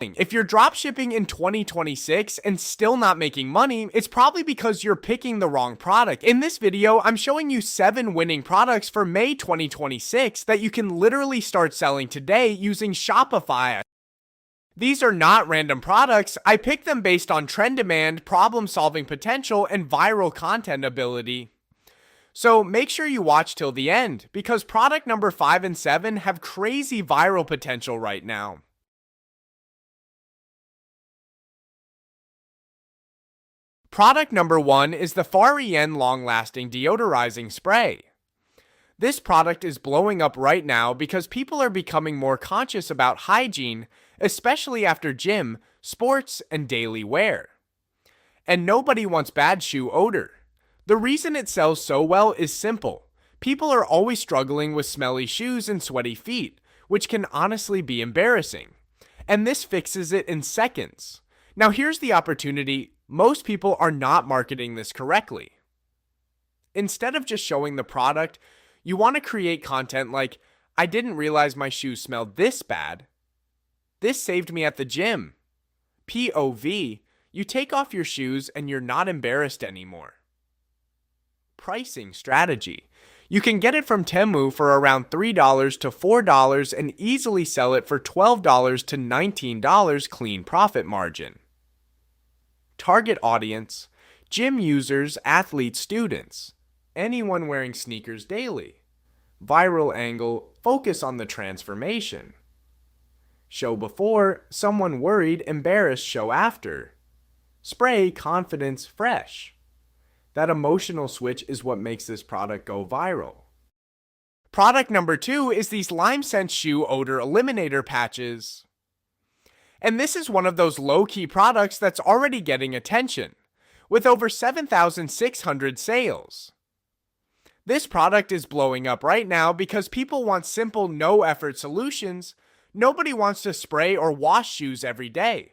If you're dropshipping in 2026 and still not making money, it's probably because you're picking the wrong product. In this video, I'm showing you 7 winning products for May 2026 that you can literally start selling today using Shopify. These are not random products. I picked them based on trend demand, problem-solving potential, and viral content ability. So make sure you watch till the end, because product number 5 and 7 have crazy viral potential right now. Product number 1 is the Far-Yen Long-Lasting Deodorizing Spray. This product is blowing up right now because people are becoming more conscious about hygiene, especially after gym, sports, and daily wear. And nobody wants bad shoe odor. The reason it sells so well is simple. People are always struggling with smelly shoes and sweaty feet, which can honestly be embarrassing. And this fixes it in seconds. Now here's the opportunity. Most people are not marketing this correctly. Instead of just showing the product, you want to create content like, I didn't realize my shoes smelled this bad. This saved me at the gym. POV, you take off your shoes and you're not embarrassed anymore. Pricing strategy. You can get it from Temu for around $3 to $4 and easily sell it for $12 to $19 clean profit margin. Target audience, gym users, athletes, students, anyone wearing sneakers daily. Viral angle, focus on the transformation. Show before, someone worried, embarrassed, show after. Spray, confidence, fresh. That emotional switch is what makes this product go viral. Product number 2 is these lime scent shoe odor eliminator patches. And this is one of those low-key products that's already getting attention, with over 7,600 sales. This product is blowing up right now because people want simple, no-effort solutions. Nobody wants to spray or wash shoes every day.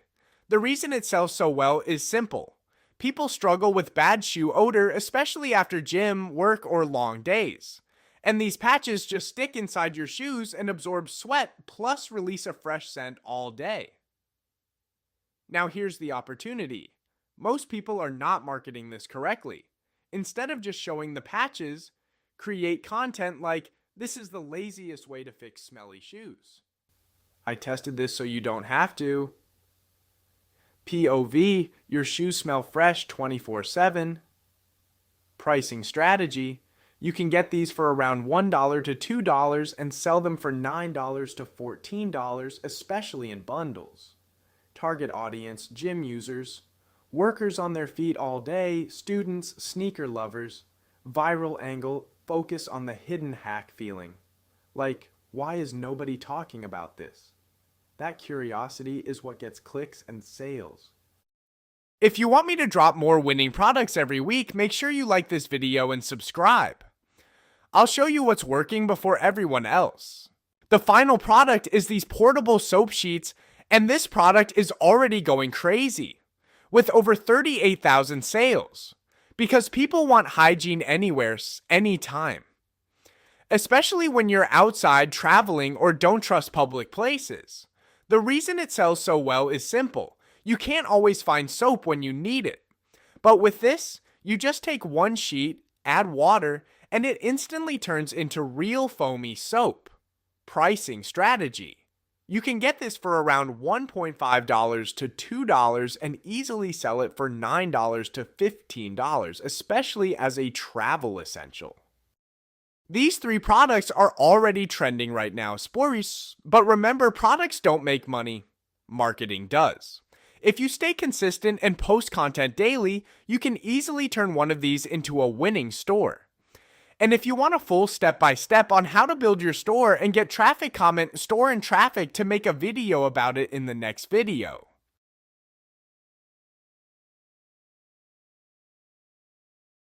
The reason it sells so well is simple. People struggle with bad shoe odor, especially after gym, work, or long days. And these patches just stick inside your shoes and absorb sweat, plus release a fresh scent all day. Now here's the opportunity. Most people are not marketing this correctly. Instead of just showing the patches, create content like, this is the laziest way to fix smelly shoes. I tested this so you don't have to. POV, your shoes smell fresh 24/7. Pricing strategy, you can get these for around $1 to $2 and sell them for $9 to $14, especially in bundles. Target audience, gym users, workers on their feet all day, students, sneaker lovers. Viral angle, focus on the hidden hack feeling. Like, why is nobody talking about this? That curiosity is what gets clicks and sales. If you want me to drop more winning products every week, make sure you like this video and subscribe. I'll show you what's working before everyone else. The final product is these portable soap sheets, and this product is already going crazy, with over 38,000 sales, because people want hygiene anywhere, anytime. Especially when you're outside, traveling, or don't trust public places. The reason it sells so well is simple. You can't always find soap when you need it. But with this, you just take one sheet, add water, and it instantly turns into real foamy soap. Pricing strategy. You can get this for around $1.5 to $2 and easily sell it for $9 to $15, especially as a travel essential. These 3 products are already trending right now, but remember, products don't make money. Marketing does. If you stay consistent and post content daily, you can easily turn one of these into a winning store. And if you want a full step-by-step on how to build your store and get traffic, comment store and traffic to make a video about it in the next video.